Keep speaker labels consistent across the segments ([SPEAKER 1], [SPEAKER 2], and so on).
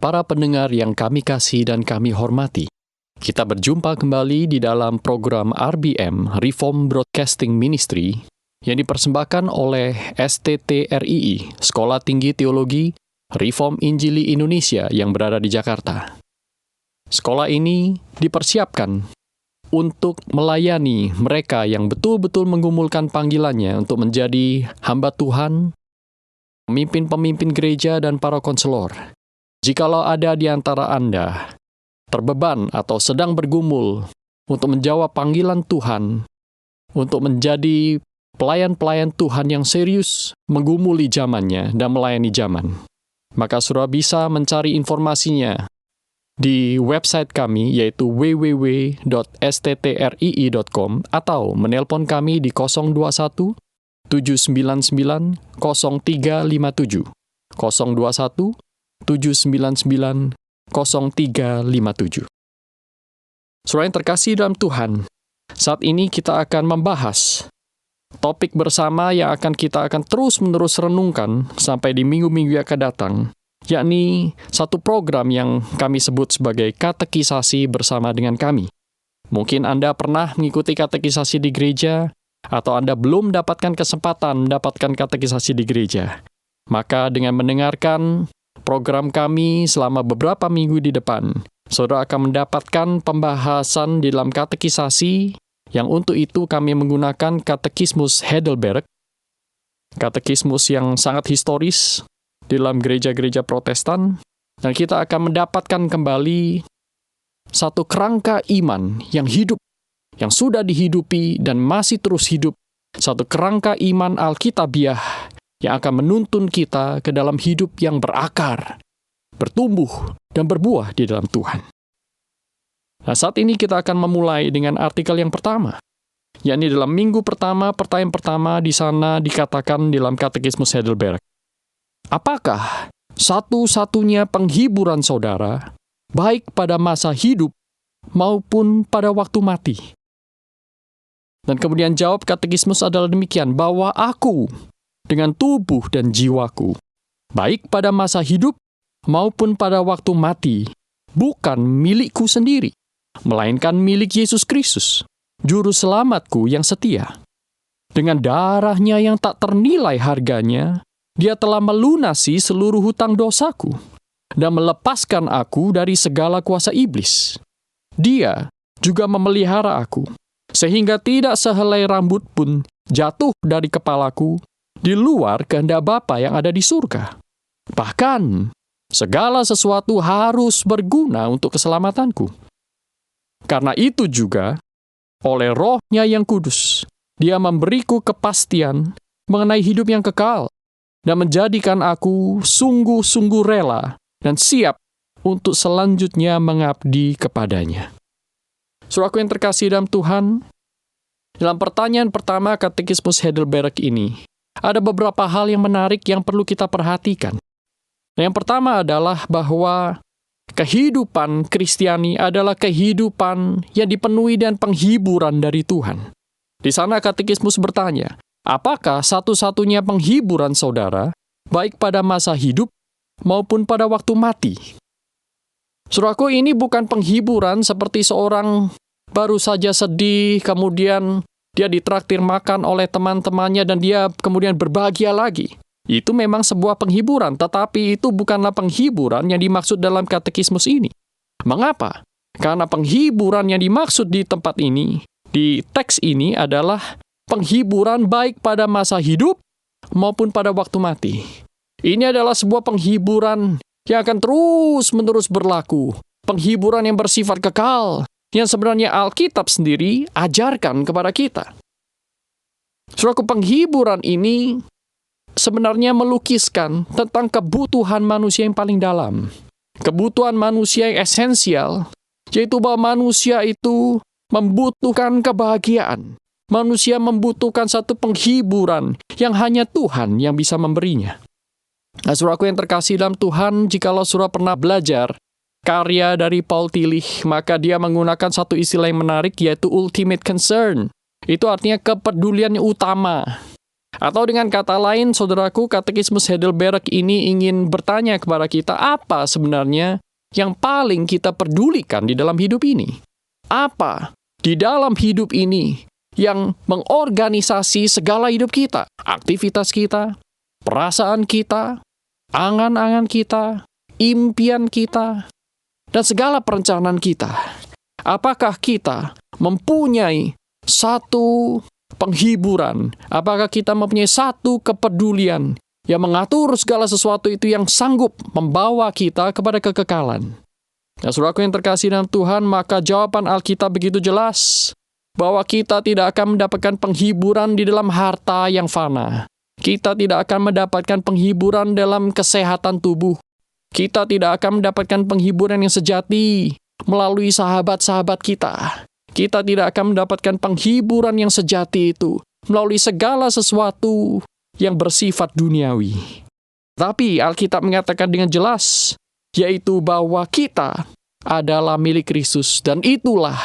[SPEAKER 1] Para pendengar yang kami kasih dan kami hormati, kita berjumpa kembali di dalam program RBM, Reform Broadcasting Ministry, yang dipersembahkan oleh STTRII, Sekolah Tinggi Teologi Reform Injili Indonesia yang berada di Jakarta. Sekolah ini dipersiapkan untuk melayani mereka yang betul-betul menggumulkan panggilannya untuk menjadi hamba Tuhan, pemimpin-pemimpin gereja, dan para konselor. Jikalau ada di antara Anda terbeban atau sedang bergumul untuk menjawab panggilan Tuhan, untuk menjadi pelayan-pelayan Tuhan yang serius, menggumuli zamannya dan melayani zaman, maka saudara bisa mencari informasinya di website kami, yaitu www.sttrii.com, atau menelpon kami di 021 799 0357, 021 799 0357. Saudara yang terkasih dalam Tuhan, saat ini kita akan membahas topik bersama yang kita akan terus-menerus renungkan sampai di minggu-minggu yang akan datang, yakni satu program yang kami sebut sebagai katekisasi bersama dengan kami. Mungkin Anda pernah mengikuti katekisasi di gereja, atau Anda belum mendapatkan kesempatan mendapatkan katekisasi di gereja. Maka dengan mendengarkan program kami selama beberapa minggu di depan, saudara akan mendapatkan pembahasan di dalam katekisasi yang untuk itu kami menggunakan Katekismus Heidelberg, katekismus yang sangat historis di dalam gereja-gereja Protestan, dan kita akan mendapatkan kembali satu kerangka iman yang hidup, yang sudah dihidupi dan masih terus hidup, satu kerangka iman Alkitabiah yang akan menuntun kita ke dalam hidup yang berakar, bertumbuh, dan berbuah di dalam Tuhan. Nah, saat ini kita akan memulai dengan artikel yang pertama, yakni dalam minggu pertama, pertanyaan pertama di sana dikatakan dalam Katekismus Heidelberg, apakah satu-satunya penghiburan saudara, baik pada masa hidup maupun pada waktu mati? Dan kemudian jawab Katekismus adalah demikian, bahwa aku dengan tubuh dan jiwaku, baik pada masa hidup maupun pada waktu mati, bukan milikku sendiri, melainkan milik Yesus Kristus, Juru Selamatku yang setia. Dengan darahnya yang tak ternilai harganya, Dia telah melunasi seluruh hutang dosaku dan melepaskan aku dari segala kuasa iblis. Dia juga memelihara aku, sehingga tidak sehelai rambut pun jatuh dari kepalaku di luar kehendak Bapa yang ada di surga. Bahkan, segala sesuatu harus berguna untuk keselamatanku. Karena itu juga, oleh Roh-Nya yang kudus, Dia memberiku kepastian mengenai hidup yang kekal dan menjadikan aku sungguh-sungguh rela dan siap untuk selanjutnya mengabdi kepadanya. Saudaraku yang terkasih dalam Tuhan, dalam pertanyaan pertama Katekismus Heidelberg ini, ada beberapa hal yang menarik yang perlu kita perhatikan. Yang pertama adalah bahwa kehidupan Kristiani adalah kehidupan yang dipenuhi dengan penghiburan dari Tuhan. Di sana Katekismus bertanya, apakah satu-satunya penghiburan saudara, baik pada masa hidup maupun pada waktu mati? Saudaraku, ini bukan penghiburan seperti seorang baru saja sedih, kemudian dia ditraktir makan oleh teman-temannya dan dia kemudian berbahagia lagi. Itu memang sebuah penghiburan, tetapi itu bukanlah penghiburan yang dimaksud dalam katekismus ini. Mengapa? Karena penghiburan yang dimaksud di tempat ini, di teks ini adalah penghiburan baik pada masa hidup maupun pada waktu mati. Ini adalah sebuah penghiburan yang akan terus-menerus berlaku. Penghiburan yang bersifat kekal, yang sebenarnya Alkitab sendiri ajarkan kepada kita. Suatu penghiburan ini sebenarnya melukiskan tentang kebutuhan manusia yang paling dalam. kebutuhan manusia yang esensial, yaitu bahwa manusia itu membutuhkan kebahagiaan. Manusia membutuhkan satu penghiburan yang hanya Tuhan yang bisa memberinya. Nah, saudaraku yang terkasih dalam Tuhan, jikalau saudara pernah belajar karya dari Paul Tillich, maka dia menggunakan satu istilah yang menarik, yaitu ultimate concern. Itu artinya kepedulian yang utama. Atau dengan kata lain, saudaraku, Katekismus Heidelberg ini ingin bertanya kepada kita, apa sebenarnya yang paling kita pedulikan di dalam hidup ini? Apa di dalam hidup ini yang mengorganisasi segala hidup kita? Aktivitas kita, perasaan kita, angan-angan kita, impian kita, dan segala perencanaan kita. Apakah kita mempunyai satu penghiburan? Apakah kita mempunyai satu kepedulian yang mengatur segala sesuatu itu yang sanggup membawa kita kepada kekekalan? Nah, saudaraku yang terkasih dalam Tuhan, maka jawaban Alkitab begitu jelas bahwa kita tidak akan mendapatkan penghiburan di dalam harta yang fana. Kita tidak akan mendapatkan penghiburan dalam kesehatan tubuh. Kita tidak akan mendapatkan penghiburan yang sejati melalui sahabat-sahabat kita. Kita tidak akan mendapatkan penghiburan yang sejati itu melalui segala sesuatu yang bersifat duniawi. Tapi Alkitab mengatakan dengan jelas, yaitu bahwa kita adalah milik Kristus, dan itulah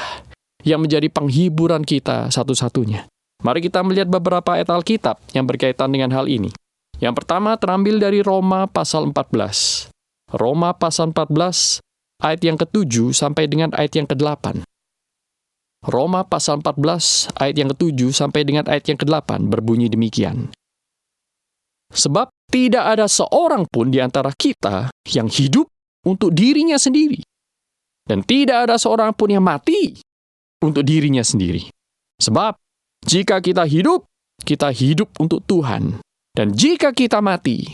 [SPEAKER 1] yang menjadi penghiburan kita satu-satunya. Mari kita melihat beberapa ayat Alkitab yang berkaitan dengan hal ini. Yang pertama terambil dari Roma pasal 14. Roma pasal 14, ayat yang ke-7 sampai dengan ayat yang ke-8. Roma pasal 14, ayat yang ke-7 sampai dengan ayat yang ke-8 berbunyi demikian. Sebab tidak ada seorang pun di antara kita yang hidup untuk dirinya sendiri, dan tidak ada seorang pun yang mati untuk dirinya sendiri. Sebab jika kita hidup untuk Tuhan, dan jika kita mati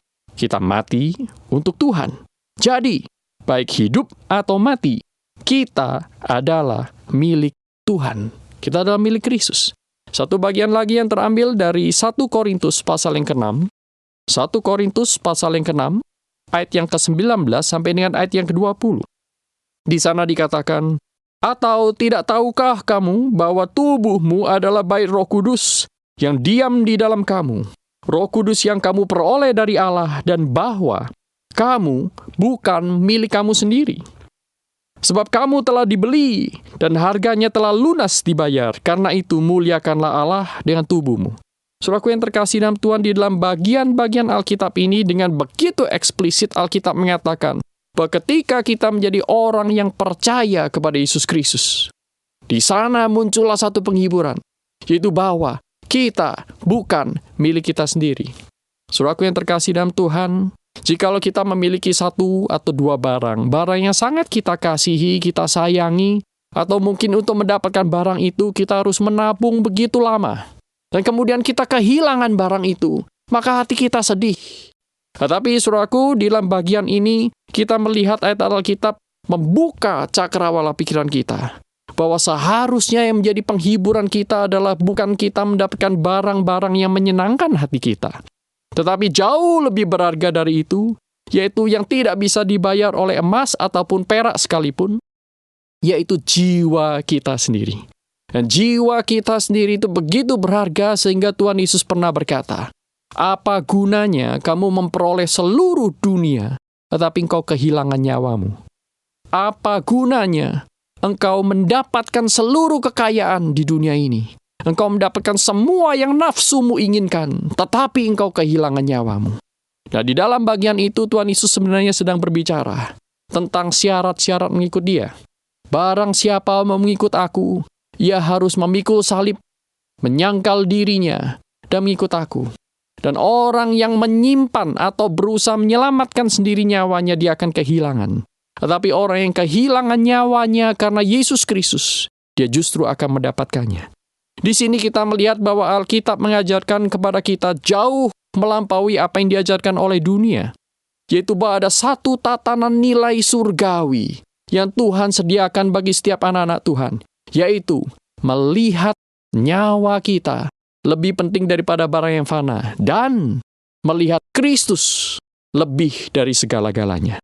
[SPEAKER 1] untuk Tuhan. Jadi, baik hidup atau mati, kita adalah milik Tuhan. Kita adalah milik Kristus. Satu bagian lagi yang terambil dari 1 Korintus pasal yang ke-6. 1 Korintus pasal yang ke-6, ayat yang ke-19 sampai dengan ayat yang ke-20. Di sana dikatakan, atau tidak tahukah kamu bahwa tubuhmu adalah bait Roh Kudus yang diam di dalam kamu, Roh Kudus yang kamu peroleh dari Allah, dan bahwa kamu bukan milik kamu sendiri. Sebab kamu telah dibeli, dan harganya telah lunas dibayar. Karena itu muliakanlah Allah dengan tubuhmu. Saudaraku yang terkasih dalam Tuhan, di dalam bagian-bagian Alkitab ini dengan begitu eksplisit Alkitab mengatakan bahwa ketika kita menjadi orang yang percaya kepada Yesus Kristus, di sana muncullah satu penghiburan, yaitu bahwa kita bukan milik kita sendiri. Saudaraku yang terkasih dalam Tuhan, jikalau kita memiliki satu atau dua barang yang sangat kita kasihi, kita sayangi, atau mungkin untuk mendapatkan barang itu kita harus menabung begitu lama, dan kemudian kita kehilangan barang itu, maka hati kita sedih. Tetapi saudaraku, di dalam bagian ini kita melihat ayat Alkitab membuka cakrawala pikiran kita, bahwa seharusnya yang menjadi penghiburan kita adalah bukan kita mendapatkan barang-barang yang menyenangkan hati kita, tetapi jauh lebih berharga dari itu, yaitu yang tidak bisa dibayar oleh emas ataupun perak sekalipun, yaitu jiwa kita sendiri. Dan jiwa kita sendiri itu begitu berharga sehingga Tuhan Yesus pernah berkata, apa gunanya kamu memperoleh seluruh dunia, tetapi engkau kehilangan nyawamu? Apa gunanya engkau mendapatkan seluruh kekayaan di dunia ini? Engkau mendapatkan semua yang nafsumu inginkan, tetapi engkau kehilangan nyawamu. Nah, di dalam bagian itu Tuhan Yesus sebenarnya sedang berbicara tentang syarat-syarat mengikut Dia. Barang siapa mau mengikut aku, ia harus memikul salib, menyangkal dirinya, dan mengikut aku. Dan orang yang menyimpan atau berusaha menyelamatkan sendiri nyawanya, dia akan kehilangan. Tetapi orang yang kehilangan nyawanya karena Yesus Kristus, dia justru akan mendapatkannya. Di sini kita melihat bahwa Alkitab mengajarkan kepada kita jauh melampaui apa yang diajarkan oleh dunia, yaitu bahwa ada satu tatanan nilai surgawi yang Tuhan sediakan bagi setiap anak-anak Tuhan, yaitu melihat nyawa kita lebih penting daripada barang yang fana, dan melihat Kristus lebih dari segala-galanya.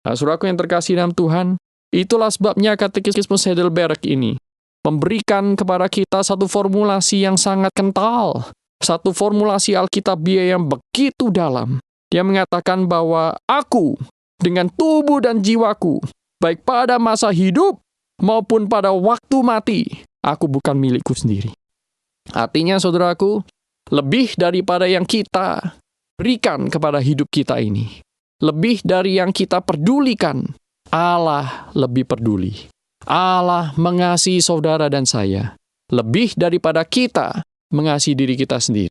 [SPEAKER 1] Nah, saudaraku yang terkasih dalam Tuhan, itulah sebabnya Katekismus Heidelberg ini memberikan kepada kita satu formulasi yang sangat kental, satu formulasi Alkitabiah yang begitu dalam. Dia mengatakan bahwa aku dengan tubuh dan jiwaku, baik pada masa hidup maupun pada waktu mati, aku bukan milikku sendiri. Artinya, saudaraku, lebih daripada yang kita berikan kepada hidup kita ini, lebih dari yang kita pedulikan, Allah lebih peduli. Allah mengasihi saudara dan saya, lebih daripada kita mengasihi diri kita sendiri.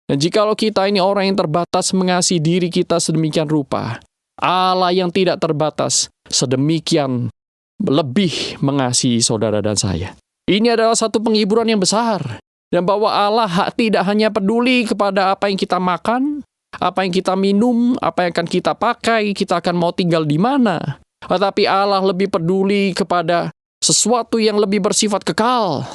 [SPEAKER 1] Dan jikalau kita ini orang yang terbatas mengasihi diri kita sedemikian rupa, Allah yang tidak terbatas sedemikian lebih mengasihi saudara dan saya. Ini adalah satu penghiburan yang besar. Dan bahwa Allah tidak hanya peduli kepada apa yang kita makan, apa yang kita minum, apa yang akan kita pakai, kita akan mau tinggal di mana. Tetapi Allah lebih peduli kepada sesuatu yang lebih bersifat kekal.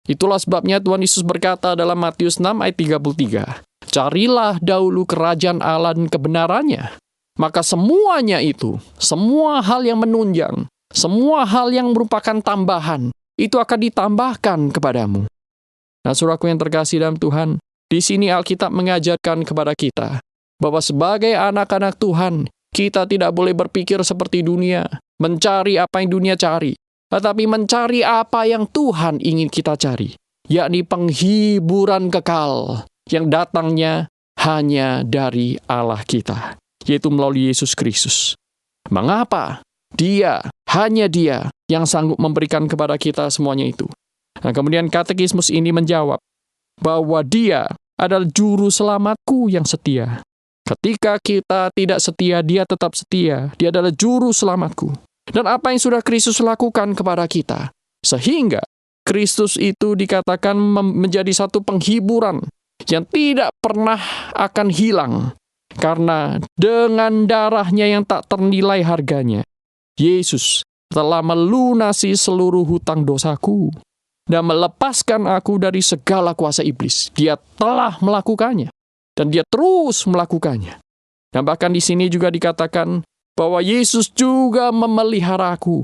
[SPEAKER 1] Itulah sebabnya Tuhan Yesus berkata dalam Matius 6 ayat 33, "Carilah dahulu kerajaan Allah dan kebenarannya, maka semuanya itu, semua hal yang menunjang, semua hal yang merupakan tambahan, itu akan ditambahkan kepadamu." Nah, saudaraku yang terkasih dalam Tuhan, di sini Alkitab mengajarkan kepada kita bahwa sebagai anak-anak Tuhan, kita tidak boleh berpikir seperti dunia, mencari apa yang dunia cari, tetapi mencari apa yang Tuhan ingin kita cari, yakni penghiburan kekal yang datangnya hanya dari Allah kita, yaitu melalui Yesus Kristus. Mengapa? Hanya Dia yang sanggup memberikan kepada kita semuanya itu. Nah, kemudian Katekismus ini menjawab bahwa Dia adalah juru selamatku yang setia. Ketika kita tidak setia, Dia tetap setia. Dia adalah juru selamatku. Dan apa yang sudah Kristus lakukan kepada kita, sehingga Kristus itu dikatakan menjadi satu penghiburan yang tidak pernah akan hilang. Karena dengan darah-Nya yang tak ternilai harganya, Yesus telah melunasi seluruh hutang dosaku dan melepaskan aku dari segala kuasa iblis. Dia telah melakukannya, dan Dia terus melakukannya. Dan bahkan di sini juga dikatakan bahwa Yesus juga memelihara aku,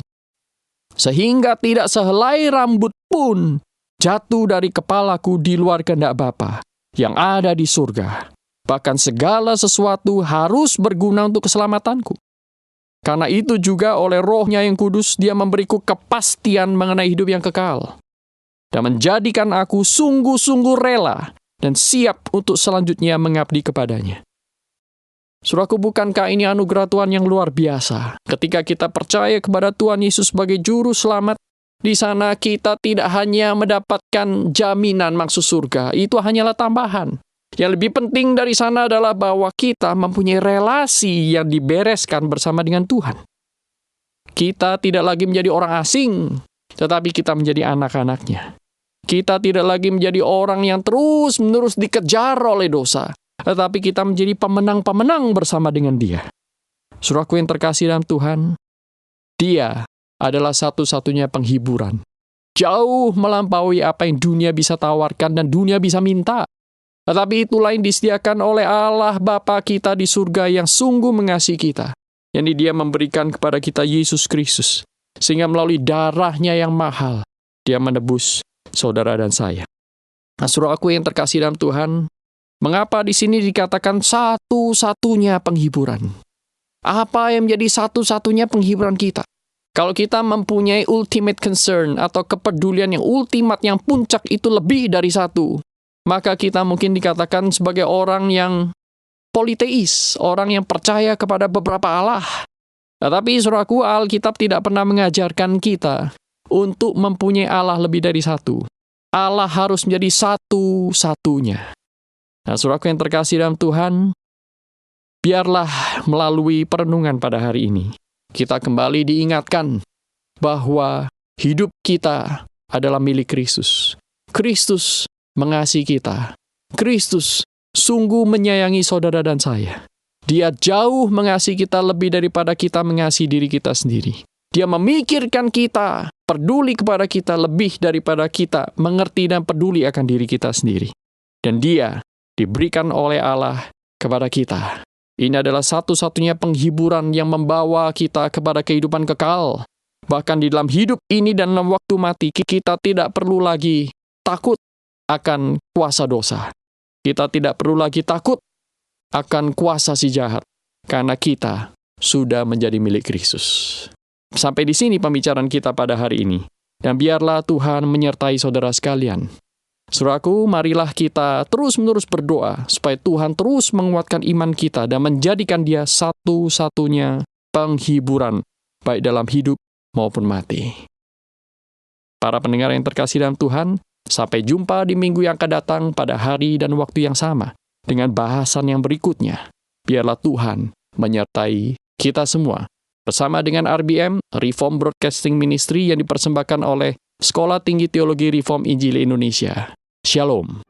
[SPEAKER 1] sehingga tidak sehelai rambut pun jatuh dari kepalaku di luar kehendak Bapa yang ada di surga. Bahkan segala sesuatu harus berguna untuk keselamatanku. Karena itu juga oleh Roh-Nya yang kudus, Dia memberiku kepastian mengenai hidup yang kekal, dan menjadikan aku sungguh-sungguh rela dan siap untuk selanjutnya mengabdi kepadanya. Saudaraku, bukankah ini anugerah Tuhan yang luar biasa? Ketika kita percaya kepada Tuhan Yesus sebagai juru selamat, di sana kita tidak hanya mendapatkan jaminan maksud surga, itu hanyalah tambahan. Yang lebih penting dari sana adalah bahwa kita mempunyai relasi yang dibereskan bersama dengan Tuhan. Kita tidak lagi menjadi orang asing, tetapi kita menjadi anak-anak-Nya. Kita tidak lagi menjadi orang yang terus-menerus dikejar oleh dosa, tetapi kita menjadi pemenang-pemenang bersama dengan Dia. Saudaraku yang terkasih dalam Tuhan, Dia adalah satu-satunya penghiburan. Jauh melampaui apa yang dunia bisa tawarkan dan dunia bisa minta. Tetapi itulah yang disediakan oleh Allah Bapa kita di surga yang sungguh mengasihi kita. Yang Dia memberikan kepada kita Yesus Kristus. Sehingga melalui darah-Nya yang mahal, Dia menebus saudara dan saya. Nah, saudaraku yang terkasih dalam Tuhan, mengapa di sini dikatakan satu-satunya penghiburan? Apa yang menjadi satu-satunya penghiburan kita? Kalau kita mempunyai ultimate concern atau kepedulian yang ultimat, yang puncak itu lebih dari satu, maka kita mungkin dikatakan sebagai orang yang politeis, orang yang percaya kepada beberapa Allah. Tetapi saudaraku, Alkitab tidak pernah mengajarkan kita untuk mempunyai Allah lebih dari satu. Allah harus menjadi satu-satunya. Nah, saudaraku yang terkasih dalam Tuhan, biarlah melalui perenungan pada hari ini, kita kembali diingatkan bahwa hidup kita adalah milik Kristus. Kristus mengasihi kita. Kristus sungguh menyayangi saudara dan saya. Dia jauh mengasihi kita lebih daripada kita mengasihi diri kita sendiri. Dia memikirkan kita, peduli kepada kita lebih daripada kita mengerti dan peduli akan diri kita sendiri. Dan Dia diberikan oleh Allah kepada kita Ini adalah satu-satunya penghiburan yang membawa kita kepada kehidupan kekal. Bahkan di dalam hidup ini dan dalam waktu mati, kita tidak perlu lagi takut akan kuasa dosa. Kita tidak perlu lagi takut akan kuasa si jahat, karena kita sudah menjadi milik Kristus. Sampai di sini pembicaraan kita pada hari ini. Dan biarlah Tuhan menyertai saudara sekalian. Saudaraku, marilah kita terus-menerus berdoa supaya Tuhan terus menguatkan iman kita dan menjadikan Dia satu-satunya penghiburan, baik dalam hidup maupun mati. Para pendengar yang terkasih dalam Tuhan, sampai jumpa di minggu yang akan datang pada hari dan waktu yang sama, dengan bahasan yang berikutnya. Biarlah Tuhan menyertai kita semua. Bersama dengan RBM, Reform Broadcasting Ministry yang dipersembahkan oleh Sekolah Tinggi Teologi Reform Injil Indonesia. Shalom.